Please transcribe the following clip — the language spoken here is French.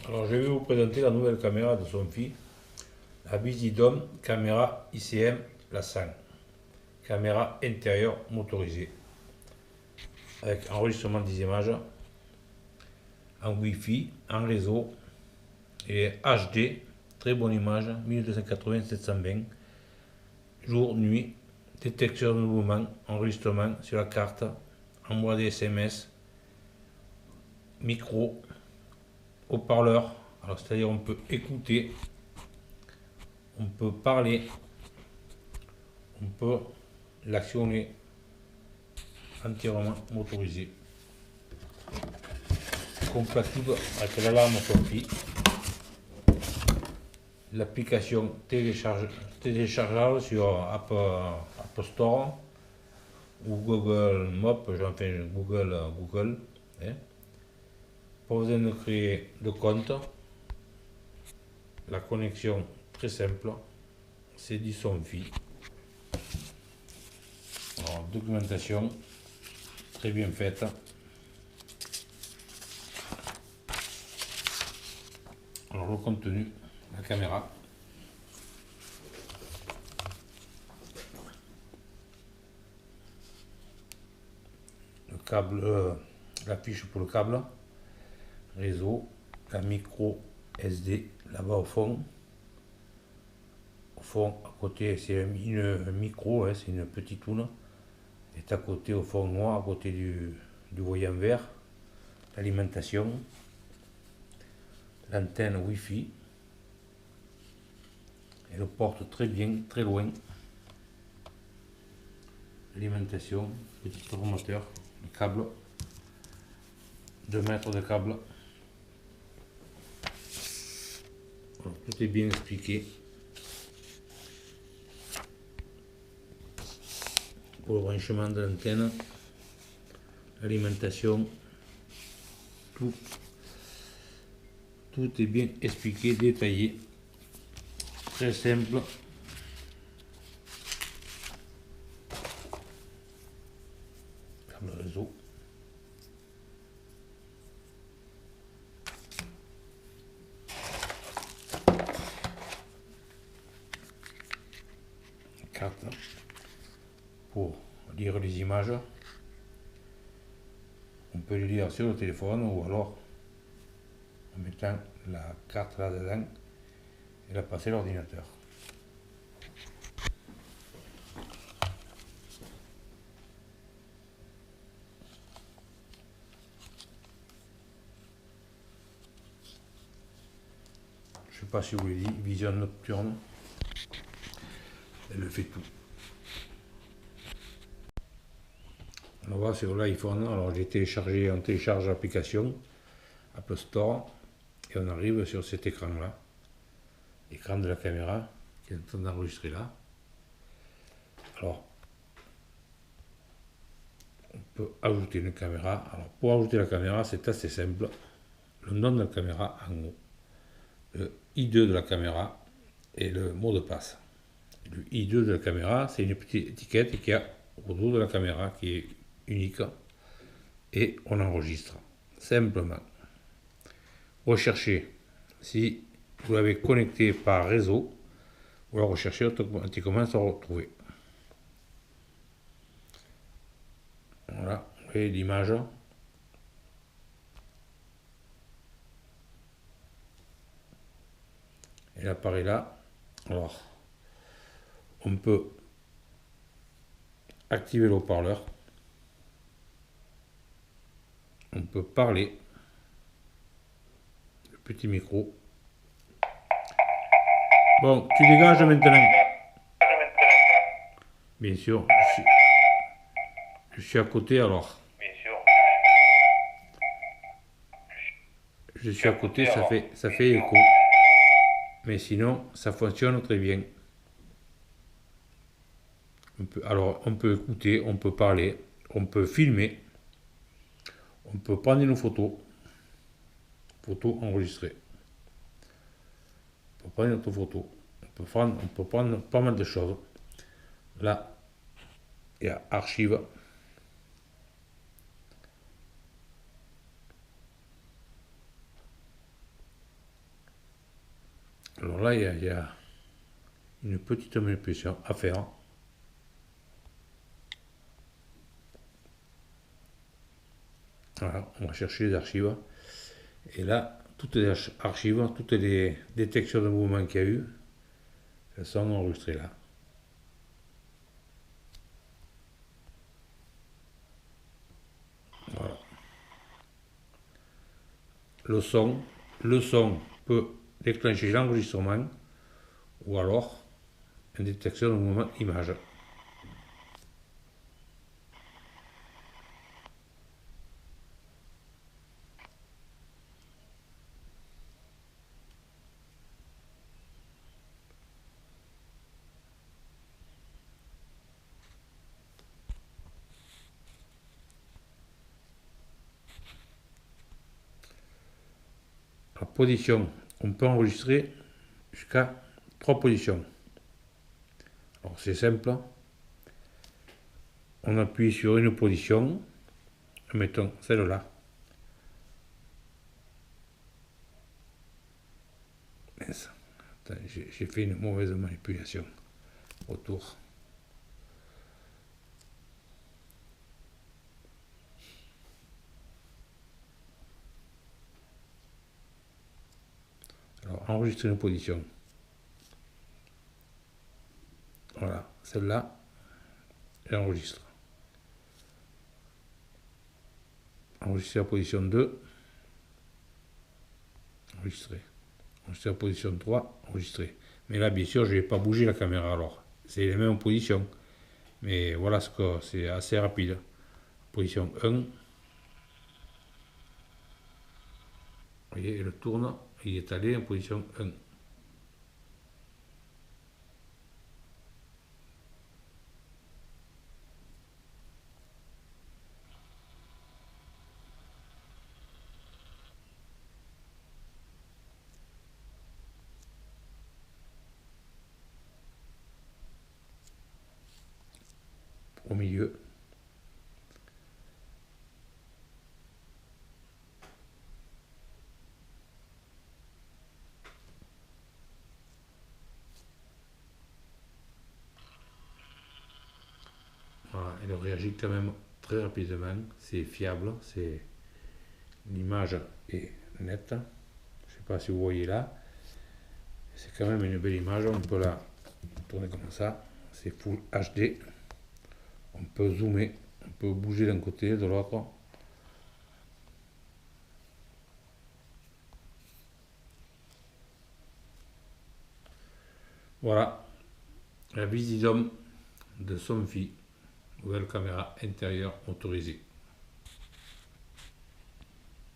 Alors je vais vous présenter la nouvelle caméra de Somfy, la Visidom caméra ICM la 100, caméra intérieure motorisée, avec enregistrement des images en Wi-Fi, en réseau et HD, très bonne image, 1280-720, jour, nuit, détection de mouvement, enregistrement sur la carte, envoi des SMS, micro, haut-parleur, alors c'est-à-dire on peut écouter, on peut parler, on peut l'actionner entièrement motorisé, compatible avec l'alarme Somfy, l'application téléchargeable sur App Store ou Google Maps, enfin Google. Hein. Pas besoin de créer de compte, la connexion très simple, c'est du Somfy. Alors, documentation très bien faite. Alors le contenu, la caméra, le câble, la fiche pour le câble, réseau, la micro SD là-bas au fond. Au fond, à côté, c'est un micro, hein, c'est une petite toune. Et à côté, au fond noir, à côté du voyant vert, l'alimentation, l'antenne Wi-Fi. Elle porte très bien, très loin. L'alimentation, petit transformateur, le câble, 2 mètres de câble. Alors, tout est bien expliqué. Pour le branchement de l'antenne, l'alimentation, tout est bien expliqué, détaillé, très simple. Câble réseau. Carte pour lire les images. On peut les lire sur le téléphone ou alors en mettant la carte là-dedans et la passer à l'ordinateur. Je ne sais pas si vous l'avez dit, vision nocturne, elle fait tout. On va sur l'iPhone, alors j'ai téléchargé, on télécharge l'application Apple Store et on arrive sur cet écran là, l'écran de la caméra qui est en train d'enregistrer là. Alors on peut ajouter une caméra. Alors pour ajouter la caméra, c'est assez simple. Le nom de la caméra en haut, le I2 de la caméra et le mot de passe. Le I2 de la caméra, c'est une petite étiquette qui a au dos de la caméra qui est unique et on enregistre simplement. Recherchez, si vous l'avez connecté par réseau, vous la recherchez automatiquement sans retrouver. Voilà, vous voyez l'image. Elle apparaît là. Alors, on peut activer le haut-parleur. On peut parler. Le petit micro. Bon, tu dégages maintenant. Bien sûr, je suis à côté alors. Je suis à côté, ça fait écho. Mais sinon, ça fonctionne très bien. On peut écouter, on peut parler, on peut filmer, on peut prendre une photo enregistrée. On peut prendre notre photo, on peut prendre pas mal de choses. Là, il y a archive. Alors là, il y a une petite manipulation à faire. Voilà, on va chercher les archives. Et là, toutes les archives, toutes les détections de mouvement qu'il y a eu, elles sont enregistrées là. Voilà. Le son peut déclencher l'enregistrement ou alors une détection de mouvement image. La position, on peut enregistrer jusqu'à 3 positions. Alors c'est simple, on appuie sur une position, mettons celle-là. J'ai fait une mauvaise manipulation autour. Alors enregistrer une position. Voilà, celle-là, j'enregistre. Enregistrer la position 2, enregistrer. Enregistrer la position 3, enregistrer. Mais là, bien sûr, je ne vais pas bouger la caméra alors. C'est les mêmes positions. Mais voilà ce que c'est assez rapide. Position 1. Vous voyez, il tourne, il est allé en position 1. Au milieu. Voilà, il réagit quand même très rapidement, c'est fiable, l'image est nette. Je ne sais pas si vous voyez là, c'est quand même une belle image, on peut la tourner comme ça, c'est Full HD. On peut zoomer, on peut bouger d'un côté, de l'autre. Voilà, la Visidom de Somfy, nouvelle caméra intérieure motorisée.